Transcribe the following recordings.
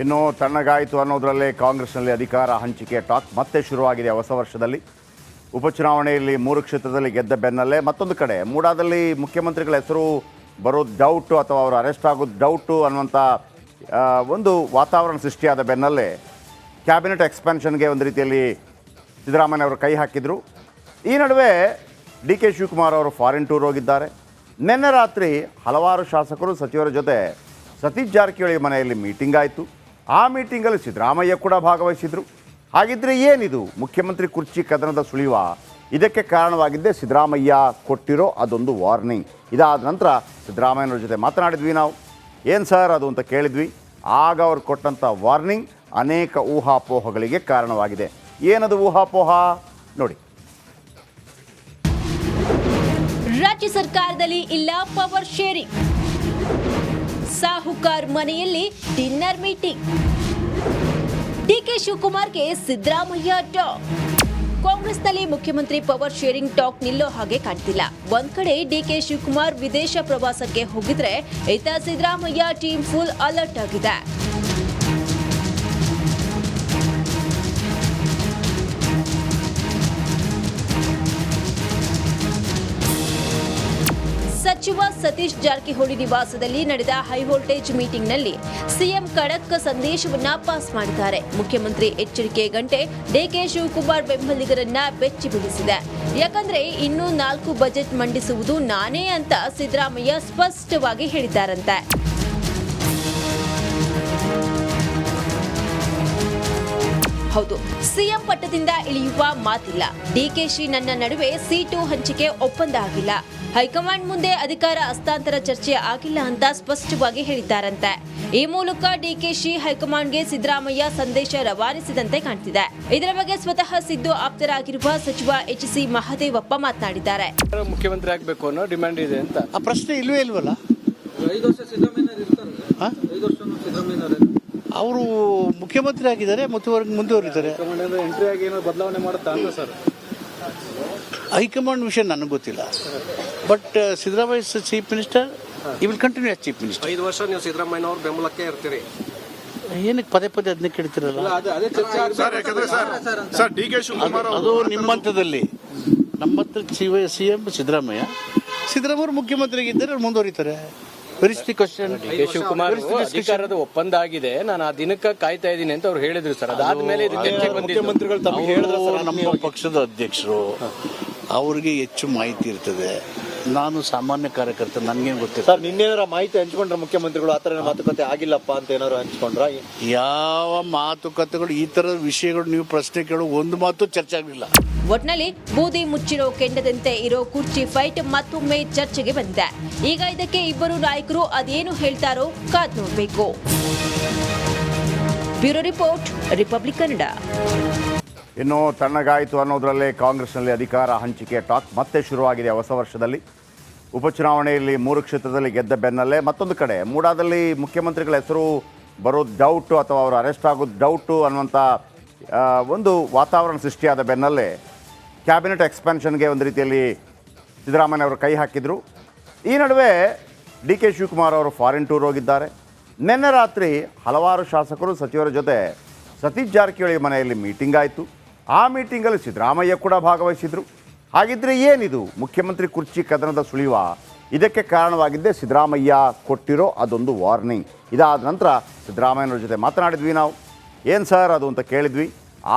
ಇನ್ನು ತಣ್ಣಗಾಯಿತು ಅನ್ನೋದರಲ್ಲೇ ಕಾಂಗ್ರೆಸ್ನಲ್ಲಿ ಅಧಿಕಾರ ಹಂಚಿಕೆ ಟಾಕ್ ಮತ್ತೆ ಶುರುವಾಗಿದೆ ಹೊಸ ವರ್ಷದಲ್ಲಿ. ಉಪಚುನಾವಣೆಯಲ್ಲಿ 3 ಕ್ಷೇತ್ರದಲ್ಲಿ ಗೆದ್ದ ಬೆನ್ನಲ್ಲೇ ಮತ್ತೊಂದು ಕಡೆ ಮೂಡಾದಲ್ಲಿ ಮುಖ್ಯಮಂತ್ರಿಗಳ ಹೆಸರು ಬರೋದು ಡೌಟು ಅಥವಾ ಅವರು ಅರೆಸ್ಟ್ ಆಗೋದು ಡೌಟು ಅನ್ನುವಂಥ ಒಂದು ವಾತಾವರಣ ಸೃಷ್ಟಿಯಾದ ಬೆನ್ನಲ್ಲೇ ಕ್ಯಾಬಿನೆಟ್ ಎಕ್ಸ್ಪಾನ್ಷನ್ಗೆ ಒಂದು ರೀತಿಯಲ್ಲಿ ಸಿದ್ದರಾಮಯ್ಯ ಅವರು ಕೈ ಹಾಕಿದರು. ಈ ನಡುವೆ ಡಿ ಕೆ ಶಿವಕುಮಾರ್ ಅವರು ಫಾರಿನ್ ಟೂರ್ ಹೋಗಿದ್ದಾರೆ. ನಿನ್ನೆ ರಾತ್ರಿ ಹಲವಾರು ಶಾಸಕರು ಸಚಿವರ ಜೊತೆ ಸತೀಶ್ ಜಾರಕಿಹೊಳಿ ಮನೆಯಲ್ಲಿ ಮೀಟಿಂಗ್ ಆಯಿತು. ಆ ಮೀಟಿಂಗಲ್ಲಿ ಸಿದ್ದರಾಮಯ್ಯ ಕೂಡ ಭಾಗವಹಿಸಿದರು. ಹಾಗಿದ್ರೆ ಏನಿದು ಮುಖ್ಯಮಂತ್ರಿ ಕುರ್ಚಿ ಕದನದ ಸುಳಿವ? ಇದಕ್ಕೆ ಕಾರಣವಾಗಿದ್ದೇ ಸಿದ್ದರಾಮಯ್ಯ ಕೊಟ್ಟಿರೋ ಅದೊಂದು ವಾರ್ನಿಂಗ್. ಇದಾದ ನಂತರ ಸಿದ್ದರಾಮಯ್ಯನವ್ರ ಜೊತೆ ಮಾತನಾಡಿದ್ವಿ ನಾವು. ಏನು ಸರ್ ಅದು ಅಂತ ಕೇಳಿದ್ವಿ. ಆಗ ಅವ್ರು ಕೊಟ್ಟಂಥ ವಾರ್ನಿಂಗ್ ಅನೇಕ ಊಹಾಪೋಹಗಳಿಗೆ ಕಾರಣವಾಗಿದೆ. ಏನದು ಊಹಾಪೋಹ ನೋಡಿ. ರಾಜ್ಯ ಸರ್ಕಾರದಲ್ಲಿ ಇಲ್ಲ ಪವರ್ ಶೇರಿಂಗ್, ಸಾಹುಕಾರ್ ಮನೆಯಲ್ಲಿ ಡಿನ್ನರ್ ಮೀಟಿಂಗ್, ಡಿಕೆ ಶಿವಕುಮಾರ್ಗೆ ಸಿದ್ದರಾಮಯ್ಯ ಟಾಕ್. ಕಾಂಗ್ರೆಸ್ನಲ್ಲಿ ಮುಖ್ಯಮಂತ್ರಿ ಪವರ್ ಶೇರಿಂಗ್ ಟಾಕ್ ನಿಲ್ಲೋ ಹಾಗೆ ಕಾಣ್ತಿಲ್ಲ. ಒಂದ್ ಕಡೆ ಡಿಕೆ ಶಿವಕುಮಾರ್ ವಿದೇಶ ಪ್ರವಾಸಕ್ಕೆ ಹೋಗಿದ್ರೆ, ಇತ್ತ ಸಿದ್ದರಾಮಯ್ಯ ಟೀಮ್ ಫುಲ್ ಅಲರ್ಟ್ ಆಗಿದೆ. ಸಚಿವ ಸತೀಶ್ ಜಾರಕಿಹೊಳಿ ನಿವಾಸದಲ್ಲಿ ನಡೆದ ಹೈ ವೋಲ್ಟೇಜ್ ಮೀಟಿಂಗ್ನಲ್ಲಿ ಸಿಎಂ ಖಡಕ್ ಸಂದೇಶವನ್ನ ಪಾಸ್ ಮಾಡಿದ್ದಾರೆ. ಮುಖ್ಯಮಂತ್ರಿ ಎಚ್ಚರಿಕೆ ಗಂಟೆ ಡಿಕೆ ಶಿವಕುಮಾರ್ ಬೆಂಬಲಿಗರನ್ನ ಬೆಚ್ಚಿ ಬೀಳಿಸಿದೆ. ಯಾಕಂದ್ರೆ ಇನ್ನೂ 4 ಬಜೆಟ್ ಮಂಡಿಸುವುದು ನಾನೇ ಅಂತ ಸಿದ್ದರಾಮಯ್ಯ ಸ್ಪಷ್ಟವಾಗಿ ಹೇಳಿದ್ದಾರಂತೆ. ಹೌದು, ಸಿಎಂ ಪಟ್ಟದಿಂದ ಇಳಿಯುವ ಮಾತಿಲ್ಲ. ಡಿಕೆಶಿ ನನ್ನ ನಡುವೆ ಸೀಟು ಹಂಚಿಕೆ ಒಪ್ಪಂದ ಆಗಿಲ್ಲ. ಹೈಕಮಾಂಡ್ ಮುಂದೆ ಅಧಿಕಾರ ಹಸ್ತಾಂತರ ಚರ್ಚೆ ಆಗಿಲ್ಲ ಅಂತ ಸ್ಪಷ್ಟವಾಗಿ ಹೇಳಿದ್ದಾರಂತೆ. ಈ ಮೂಲಕ ಡಿಕೆಶಿ ಹೈಕಮಾಂಡ್ಗೆ ಸಿದ್ದರಾಮಯ್ಯ ಸಂದೇಶ ರವಾನಿಸಿದಂತೆ ಕಾಣ್ತಿದೆ. ಇದರ ಬಗ್ಗೆ ಸ್ವತಃ ಸಿದ್ದು ಆಪ್ತರಾಗಿರುವ ಸಚಿವ ಎಚ್.ಸಿ. ಮಹದೇವಪ್ಪ ಮಾತನಾಡಿದ್ದಾರೆ. ಮುಖ್ಯಮಂತ್ರಿ ಆಗಬೇಕು ಅನ್ನೋ ಡಿಮ್ಯಾಂಡ್ ಇದೆ ಅಂತ. ಆ ಪ್ರಶ್ನೆ ಇಲ್ವೇ ಇಲ್ವಲ್ಲ. 5 ವರ್ಷ ಸಿದ್ದರಾಮಯ್ಯ ಇರ್ತಾರೆ. 5 ವರ್ಷ ಸಿದ್ದರಾಮಯ್ಯ ಅವರು ಮುಖ್ಯಮಂತ್ರಿ ಆಗಿದ್ದಾರೆ, ಮುಂದುವರಿತಾರೆ. ಎಂಟ್ರಿ ಆಗಿ ಏನೋ ಬದಲಾವಣೆ ಮಾಡುತ್ತಾ ಅಂತ ಸರ್? ಹೈಕಮಾಂಡ್ ವಿಷಯ ನನಗೆ ಗೊತ್ತಿಲ್ಲ. ಬಟ್ ಸಿದ್ದರಾಮಯ್ಯ ಚೀಫ್ ಮಿನಿಸ್ಟರ್, ಈ will continue as chief minister. 5 ವರ್ಷ ನೀವು ಸಿದ್ದರಾಮಯ್ಯ ಅವ್ರ ಬೆಂಬಲಕ್ಕೆ ಇರ್ತೀರಿ. ಏನಕ್ಕೆ ಪದೇ ಪದೇ ಅದನ್ನ ಕೇಳ್ತಿರಲ್ಲ? ಅದು ನಿಮ್ಮ ಹಂತದಲ್ಲಿ. ನಮ್ಮ ಹತ್ರ ಸಿಎಂ ಸಿದ್ದರಾಮಯ್ಯ ಮುಖ್ಯಮಂತ್ರಿ ಆಗಿದ್ದಾರೆ, ಅವ್ರು ಮುಂದುವರಿತಾರೆ. ಶಿವಕುಮಾರ್ ಅಧಿಕಾರದ ಒಪ್ಪಂದ ಆಗಿದೆ, ನಾನು ಆ ದಿನಕ್ಕೆ ಕಾಯ್ತಾ ಇದ್ದೀನಿ ಅಂತ ಅವ್ರು ಹೇಳಿದ್ರು ಸರ್. ಅದಾದ್ಮೇಲೆ ಮುಖ್ಯಮಂತ್ರಿಗಳು ತಮಗೆ ಹೇಳಿದ್ರು ಸರ್. ನಮ್ಮ ಪಕ್ಷದ ಅಧ್ಯಕ್ಷರು, ಅವ್ರಿಗೆ ಹೆಚ್ಚು ಮಾಹಿತಿ ಇರ್ತದೆ. ನಾನು ಸಾಮಾನ್ಯ ಕಾರ್ಯಕರ್ತ, ನನ್ಗೇನು ಗೊತ್ತಿಲ್ಲ ಸರ್. ನಿನ್ನೇನಾರ ಮಾಹಿತಿ ಹಂಚ್ಕೊಂಡ್ರ ಮುಖ್ಯಮಂತ್ರಿಗಳು? ಆ ತರ ಮಾತುಕತೆ ಆಗಿಲ್ಲಪ್ಪ ಅಂತ ಏನಾರು ಹಂಚ್ಕೊಂಡ್ರ? ಯಾವ ಮಾತುಕತೆಗಳು, ಈ ತರದ ವಿಷಯಗಳು ನೀವು ಪ್ರಶ್ನೆ ಕೇಳೋ ಒಂದು ಮಾತು ಚರ್ಚೆ ಆಗಲಿಲ್ಲ. ಒಟ್ನಲ್ಲಿ ಬೂದಿ ಮುಚ್ಚಿರೋ ಕೆಂಡದಂತೆ ಇರೋ ಕುರ್ಚಿ ಫೈಟ್ ಮತ್ತೊಮ್ಮೆ ಚರ್ಚೆಗೆ ಬಂದಿದೆ. ಈಗ ಇದಕ್ಕೆ ಇಬ್ಬರು ನಾಯಕರು ಅದೇನು ಹೇಳ್ತಾರೋ ಕಾದ್ ನೋಡಬೇಕು. Bureau report, republic Kannada. ಇನ್ನು ತಣ್ಣಗಾಯಿತು ಅನ್ನೋದರಲ್ಲೇ ಕಾಂಗ್ರೆಸ್ನಲ್ಲಿ ಅಧಿಕಾರ ಹಂಚಿಕೆ ಟಾಕ್ ಮತ್ತೆ ಶುರುವಾಗಿದೆ ಹೊಸ ವರ್ಷದಲ್ಲಿ. ಉಪಚುನಾವಣೆಯಲ್ಲಿ 3 ಕ್ಷೇತ್ರದಲ್ಲಿ ಗೆದ್ದ ಬೆನ್ನಲ್ಲೇ ಮತ್ತೊಂದು ಕಡೆ ಮೂಡಾದಲ್ಲಿ ಮುಖ್ಯಮಂತ್ರಿಗಳ ಹೆಸರು ಬರೋದು ಡೌಟು ಅಥವಾ ಅವರು ಅರೆಸ್ಟ್ ಆಗೋದು ಡೌಟು ಅನ್ನುವಂಥ ಒಂದು ವಾತಾವರಣ ಸೃಷ್ಟಿಯಾದ ಬೆನ್ನಲ್ಲೇ ಕ್ಯಾಬಿನೆಟ್ ಎಕ್ಸ್ಪಾನ್ಷನ್ಗೆ ಒಂದು ರೀತಿಯಲ್ಲಿ ಸಿದ್ದರಾಮಯ್ಯ ಅವರು ಕೈ ಹಾಕಿದರು. ಈ ನಡುವೆ ಡಿ ಕೆ ಶಿವಕುಮಾರ್ ಅವರು ಫಾರಿನ್ ಟೂರ್ ಹೋಗಿದ್ದಾರೆ. ನಿನ್ನೆ ರಾತ್ರಿ ಹಲವಾರು ಶಾಸಕರು ಸಚಿವರ ಜೊತೆ ಸತೀಶ್ ಜಾರಕಿಹೊಳಿ ಮನೆಯಲ್ಲಿ ಮೀಟಿಂಗ್ ಆಯಿತು. ಆ ಮೀಟಿಂಗಲ್ಲಿ ಸಿದ್ದರಾಮಯ್ಯ ಕೂಡ ಭಾಗವಹಿಸಿದರು. ಹಾಗಿದ್ರೆ ಏನಿದು ಮುಖ್ಯಮಂತ್ರಿ ಕುರ್ಚಿ ಕದನದ ಸುಳಿವ? ಇದಕ್ಕೆ ಕಾರಣವಾಗಿದ್ದೇ ಸಿದ್ದರಾಮಯ್ಯ ಕೊಟ್ಟಿರೋ ಅದೊಂದು ವಾರ್ನಿಂಗ್. ಇದಾದ ನಂತರ ಸಿದ್ದರಾಮಯ್ಯನವ್ರ ಜೊತೆ ಮಾತನಾಡಿದ್ವಿ ನಾವು. ಏನು ಸರ್ ಅದು ಅಂತ ಕೇಳಿದ್ವಿ.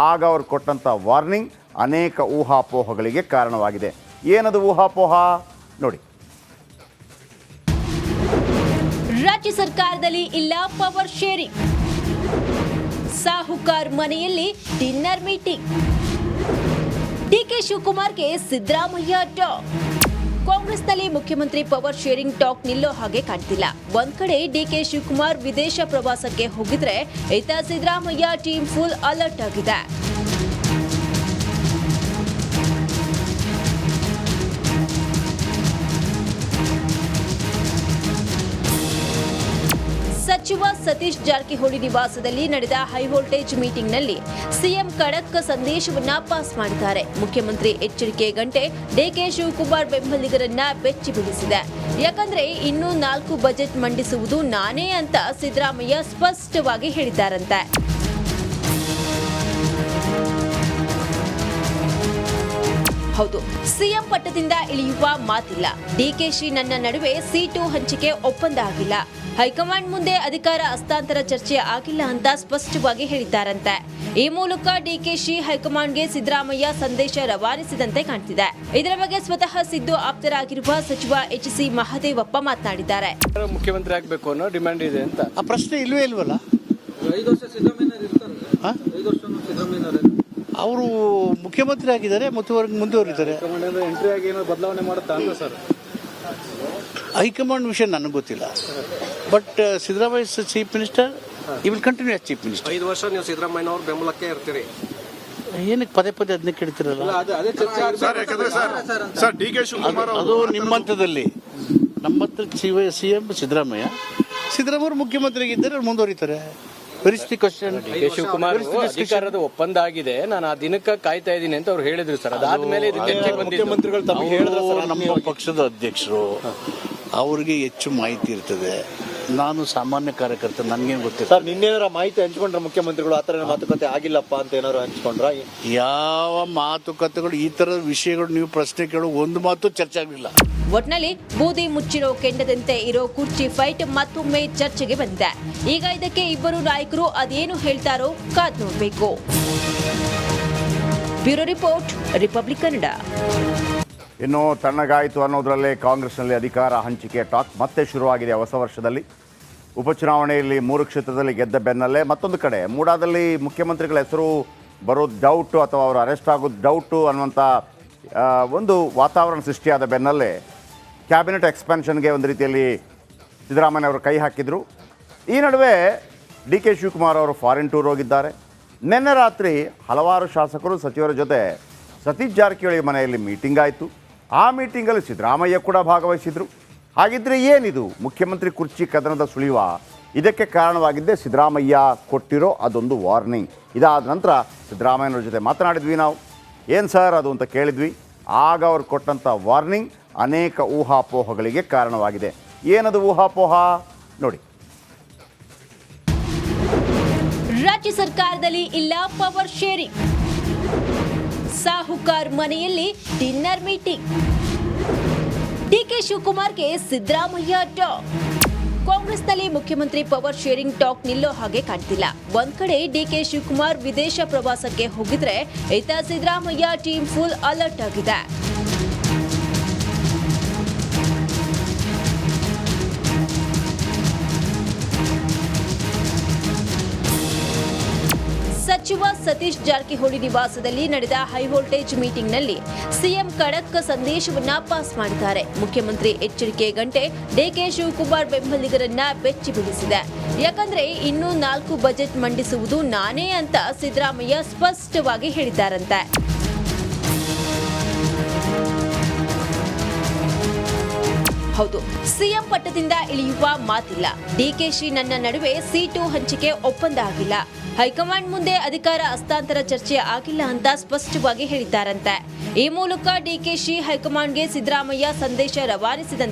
ಆಗ ಅವ್ರು ಕೊಟ್ಟಂಥ ವಾರ್ನಿಂಗ್ ಅನೇಕ ಊಹಾಪೋಹಗಳಿಗೆ ಕಾರಣವಾಗಿದೆ. ಏನದು ಊಹಾಪೋಹ ನೋಡಿ. ರಾಜ್ಯ ಸರ್ಕಾರದಲ್ಲಿ ಇಲ್ಲ ಪವರ್ ಶೇರಿಂಗ್, ಸಾಹುಕಾರ್ ಮನೆಯಲ್ಲಿ ಡಿನ್ನರ್ ಮೀಟಿಂಗ್, ಡಿಕೆ ಶಿವಕುಮಾರ್ಗೆ ಸಿದ್ದರಾಮಯ್ಯ ಟಾಕ್. ಕಾಂಗ್ರೆಸ್ನಲ್ಲಿ ಮುಖ್ಯಮಂತ್ರಿ ಪವರ್ ಶೇರಿಂಗ್ ಟಾಕ್ ನಿಲ್ಲೋ ಹಾಗೆ ಕಾಣ್ತಿಲ್ಲ. ಒಂದ್ ಕಡೆ ಡಿಕೆ ಶಿವಕುಮಾರ್ ವಿದೇಶ ಪ್ರವಾಸಕ್ಕೆ ಹೋಗಿದ್ರೆ, ಇತ್ತ ಸಿದ್ದರಾಮಯ್ಯ ಟೀಮ್ ಫುಲ್ ಅಲರ್ಟ್ ಆಗಿದೆ. ಸಚಿವ ಸತೀಶ್ ಜಾರಕಿಹೊಳಿ ನಿವಾಸದಲ್ಲಿ ನಡೆದ ಹೈವೋಲ್ಟೇಜ್ ಮೀಟಿಂಗ್ನಲ್ಲಿ ಸಿಎಂ ಖಡಕ್ ಸಂದೇಶವನ್ನ ಪಾಸ್ ಮಾಡಿದ್ದಾರೆ. ಮುಖ್ಯಮಂತ್ರಿ ಎಚ್ಚರಿಕೆ ಗಂಟೆ ಡಿಕೆ ಶಿವಕುಮಾರ್ ಬೆಂಬಲಿಗರನ್ನ ಬೆಚ್ಚಿ ಬೀಳಿಸಿದೆ. ಯಾಕಂದ್ರೆ ಇನ್ನೂ 4 ಬಜೆಟ್ ಮಂಡಿಸುವುದು ನಾನೇ ಅಂತ ಸಿದ್ದರಾಮಯ್ಯ ಸ್ಪಷ್ಟವಾಗಿ ಹೇಳಿದ್ದಾರಂತೆ. ಹೌದು, ಸಿಎಂ ಪಟ್ಟದಿಂದ ಇಳಿಯುವ ಮಾತಿಲ್ಲ. ಡಿಕೆಶಿ ನನ್ನ ನಡುವೆ ಸೀಟು ಹಂಚಿಕೆ ಒಪ್ಪಂದ ಆಗಿಲ್ಲ. ಹೈಕಮಾಂಡ್ ಮುಂದೆ ಅಧಿಕಾರ ಹಸ್ತಾಂತರ ಚರ್ಚೆ ಆಗಿಲ್ಲ ಅಂತ ಸ್ಪಷ್ಟವಾಗಿ ಹೇಳಿದ್ದಾರಂತೆ. ಈ ಮೂಲಕ ಡಿಕೆಶಿ ಹೈಕಮಾಂಡ್ಗೆ ಸಿದ್ದರಾಮಯ್ಯ ಸಂದೇಶ ರವಾನಿಸಿದಂತೆ ಕಾಣ್ತಿದೆ. ಇದರ ಬಗ್ಗೆ ಸ್ವತಃ ಸಿದ್ದು ಆಪ್ತರಾಗಿರುವ ಸಚಿವ ಎಚ್.ಸಿ. ಮಹದೇವಪ್ಪ ಮಾತನಾಡಿದ್ದಾರೆ. ಮುಖ್ಯಮಂತ್ರಿ ಆಗ್ಬೇಕು ಅನ್ನೋ ಡಿಮ್ಯಾಂಡ್ ಇದೆ ಅಂತ. ಆ ಪ್ರಶ್ನೆ ಇಲ್ವೇ ಇಲ್ವಲ್ಲ. 5 ವರ್ಷ ಸಿದ್ದರಾಮಯ್ಯ ಇರ್ತಾರೆ. 5 ವರ್ಷ ಸಿದ್ದರಾಮಯ್ಯ ಅವರು ಮುಖ್ಯಮಂತ್ರಿ ಆಗಿದ್ದಾರೆ, ಮುಂದುವರಿತಾರೆ. ಎಂಟ್ರಿ ಆಗಿ ಏನೋ ಬದಲಾವಣೆ ಮಾಡುತ್ತಾ ಅಂತ ಸರ್? ಹೈಕಮಾಂಡ್ ವಿಷಯ ನನಗೆ ಗೊತ್ತಿಲ್ಲ. ಬಟ್ ಸಿದ್ದರಾಮಯ್ಯ ಚೀಫ್ ಮಿನಿಸ್ಟರ್, ಈ will continue as chief minister. 5 ವರ್ಷ ನೀವು ಸಿದ್ದರಾಮಯ್ಯ ಅವ್ರ ಬೆಂಬಲಕ್ಕೆ ಇರ್ತೀರಿ. ಏನಕ್ಕೆ ಪದೇ ಪದೇ ಅದನ್ನ ಕೇಳ್ತಿರಲ್ಲ? ಅದು ನಿಮ್ಮ ಹಂತದಲ್ಲಿ. ನಮ್ಮ ಹತ್ರ ಸಿಎಂ ಸಿದ್ದರಾಮಯ್ಯ ಮುಖ್ಯಮಂತ್ರಿ ಆಗಿದ್ದಾರೆ, ಅವ್ರು ಮುಂದುವರಿತಾರೆ. ಶಿವಕುಮಾರ್ ಅಧಿಕಾರದ ಒಪ್ಪಂದ ಆಗಿದೆ, ನಾನು ಆ ದಿನಕ್ಕೆ ಕಾಯ್ತಾ ಇದ್ದೀನಿ ಅಂತ ಅವ್ರು ಹೇಳಿದ್ರು ಸರ್. ಅದಾದ್ಮೇಲೆ ಮುಖ್ಯಮಂತ್ರಿಗಳು ತಮಗೆ ಹೇಳಿದ್ರು ಸರ್. ನಮ್ಮ ಪಕ್ಷದ ಅಧ್ಯಕ್ಷರು, ಅವ್ರಿಗೆ ಹೆಚ್ಚು ಮಾಹಿತಿ ಇರ್ತದೆ. ನಾನು ಸಾಮಾನ್ಯ ಕಾರ್ಯಕರ್ತ, ನನ್ಗೇನು ಗೊತ್ತಿಲ್ಲ ಸರ್. ನಿನ್ನೇನಾರ ಮಾಹಿತಿ ಹಂಚ್ಕೊಂಡ್ರೆ ಮುಖ್ಯಮಂತ್ರಿಗಳು ಆ ತರ ಮಾತುಕತೆ ಆಗಿಲ್ಲಪ್ಪ ಅಂತ ಏನಾರು ಹಂಚ್ಕೊಂಡ್ರ? ಯಾವ ಮಾತುಕತೆಗಳು, ಈ ತರದ ವಿಷಯಗಳು ನೀವು ಪ್ರಶ್ನೆ ಕೇಳೋ ಒಂದು ಮಾತು ಚರ್ಚೆ ಆಗಲಿಲ್ಲ. ಒಟ್ನಲ್ಲಿ ಬೂದಿ ಮುಚ್ಚಿರೋ ಕೆಂಡದಂತೆ ಇರೋ ಕುರ್ಚಿ ಫೈಟ್ ಮತ್ತೊಮ್ಮೆ ಚರ್ಚೆಗೆ ಬಂದಿದೆ. ಈಗ ಇದಕ್ಕೆ ಇಬ್ಬರು ನಾಯಕರು ಅದೇನು ಹೇಳ್ತಾರೋ ಕಾದ್ ನೋಡಬೇಕು. Bureau report, republic Kannada. ಇನ್ನು ತಣ್ಣಗಾಯಿತು ಅನ್ನೋದರಲ್ಲೇ ಕಾಂಗ್ರೆಸ್ನಲ್ಲಿ ಅಧಿಕಾರ ಹಂಚಿಕೆ ಟಾಕ್ ಮತ್ತೆ ಶುರುವಾಗಿದೆ. ಹೊಸ ವರ್ಷದಲ್ಲಿ ಉಪಚುನಾವಣೆಯಲ್ಲಿ 3 ಕ್ಷೇತ್ರದಲ್ಲಿ ಗೆದ್ದ ಬೆನ್ನಲ್ಲೇ ಮತ್ತೊಂದು ಕಡೆ ಮೂಡಾದಲ್ಲಿ ಮುಖ್ಯಮಂತ್ರಿಗಳ ಹೆಸರು ಬರೋದು ಡೌಟು ಅಥವಾ ಅವರು ಅರೆಸ್ಟ್ ಆಗೋದು ಡೌಟು ಅನ್ನುವಂಥ ಒಂದು ವಾತಾವರಣ ಸೃಷ್ಟಿಯಾದ ಬೆನ್ನಲ್ಲೇ ಕ್ಯಾಬಿನೆಟ್ ಎಕ್ಸ್ಪಾನ್ಷನ್ಗೆ ಒಂದು ರೀತಿಯಲ್ಲಿ ಸಿದ್ದರಾಮಯ್ಯ ಅವರು ಕೈ ಹಾಕಿದರು. ಈ ನಡುವೆ ಡಿ.ಕೆ. ಶಿವಕುಮಾರ್ ಅವರು ಫಾರಿನ್ ಟೂರ್ ಹೋಗಿದ್ದಾರೆ. ನಿನ್ನೆ ರಾತ್ರಿ ಹಲವಾರು ಶಾಸಕರು ಸಚಿವರ ಜೊತೆ ಸತೀಶ್ ಜಾರಕಿಹೊಳಿ ಮನೆಯಲ್ಲಿ ಮೀಟಿಂಗ್ ಆಯಿತು. ಆ ಮೀಟಿಂಗಲ್ಲಿ ಸಿದ್ದರಾಮಯ್ಯ ಕೂಡ ಭಾಗವಹಿಸಿದರು. ಹಾಗಿದ್ರೆ ಏನಿದು ಮುಖ್ಯಮಂತ್ರಿ ಕುರ್ಚಿ ಕದನದ ಸುಳಿವ? ಇದಕ್ಕೆ ಕಾರಣವಾಗಿದ್ದೇ ಸಿದ್ದರಾಮಯ್ಯ ಕೊಟ್ಟಿರೋ ಅದೊಂದು ವಾರ್ನಿಂಗ್. ಇದಾದ ನಂತರ ಸಿದ್ದರಾಮಯ್ಯನವ್ರ ಜೊತೆ ಮಾತನಾಡಿದ್ವಿ ನಾವು. ಏನು ಸರ್ ಅದು ಅಂತ ಕೇಳಿದ್ವಿ. ಆಗ ಅವ್ರು ಕೊಟ್ಟಂಥ ವಾರ್ನಿಂಗ್ ಅನೇಕ ಊಹಾಪೋಹಗಳಿಗೆ ಕಾರಣವಾಗಿದೆ. ಏನದು ಊಹಾಪೋಹ ನೋಡಿ. ರಾಜ್ಯ ಸರ್ಕಾರದಲ್ಲಿ ಇಲ್ಲ ಪವರ್ ಶೇರಿಂಗ್. ಸಾಹುಕಾರ್ ಮನೆಯಲ್ಲಿ ಡಿನ್ನರ್ ಮೀಟಿಂಗ್. ಡಿಕೆ ಶಿವಕುಮಾರ್ಗೆ ಸಿದ್ದರಾಮಯ್ಯ ಟಾಕ್. ಕಾಂಗ್ರೆಸ್ನಲ್ಲಿ ಮುಖ್ಯಮಂತ್ರಿ ಪವರ್ ಶೇರಿಂಗ್ ಟಾಕ್ ನಿಲ್ಲೋ ಹಾಗೆ ಕಾಣ್ತಿಲ್ಲ. ಒಂದ್ ಕಡೆ ಡಿಕೆ ಶಿವಕುಮಾರ್ ವಿದೇಶ ಪ್ರವಾಸಕ್ಕೆ ಹೋಗಿದ್ರೆ, ಇತ್ತ ಸಿದ್ದರಾಮಯ್ಯ ಟೀಮ್ ಫುಲ್ ಅಲರ್ಟ್ ಆಗಿದೆ. ಸಚಿವ ಸತೀಶ್ ಜಾರಕಿಹೊಳಿ ನಿವಾಸದಲ್ಲಿ ನಡೆದ ಹೈವೋಲ್ಟೇಜ್ ಮೀಟಿಂಗ್ನಲ್ಲಿ ಸಿಎಂ ಖಡಕ್ ಸಂದೇಶವನ್ನ ಪಾಸ್ ಮಾಡಿದ್ದಾರೆ. ಮುಖ್ಯಮಂತ್ರಿ ಎಚ್ಚರಿಕೆ ಗಂಟೆ ಡಿಕೆ ಶಿವಕುಮಾರ್ ಬೆಂಬಲಿಗರನ್ನ ಬೆಚ್ಚಿ ಬೀಳಿಸಿದೆ. ಯಾಕಂದ್ರೆ ಇನ್ನೂ 4 ಬಜೆಟ್ ಮಂಡಿಸುವುದು ನಾನೇ ಅಂತ ಸಿದ್ದರಾಮಯ್ಯ ಸ್ಪಷ್ಟವಾಗಿ ಹೇಳಿದ್ದಾರಂತೆ. ಹೌದು, ಸಿಎಂ ಪಟ್ಟದಿಂದ ಇಳಿಯುವ ಮಾತಿಲ್ಲ. ಡಿಕೆಶಿ ನನ್ನ ನಡುವೆ ಸೀಟು ಹಂಚಿಕೆ ಒಪ್ಪಂದ ಆಗಿಲ್ಲ. ಹೈಕಮಾಂಡ್ ಮುಂದೆ ಅಧಿಕಾರ ಹಸ್ತಾಂತರ ಚರ್ಚೆ ಆಗಿಲ್ಲ ಅಂತ ಸ್ಪಷ್ಟವಾಗಿ ಹೇಳಿದ್ದಾರಂತೆ. ಈ ಮೂಲಕ ಡಿಕೆಶಿ ಹೈಕಮಾಂಡ್ಗೆ ಸಿದ್ದರಾಮಯ್ಯ ಸಂದೇಶ ರವಾನಿಸಿದಂತೆ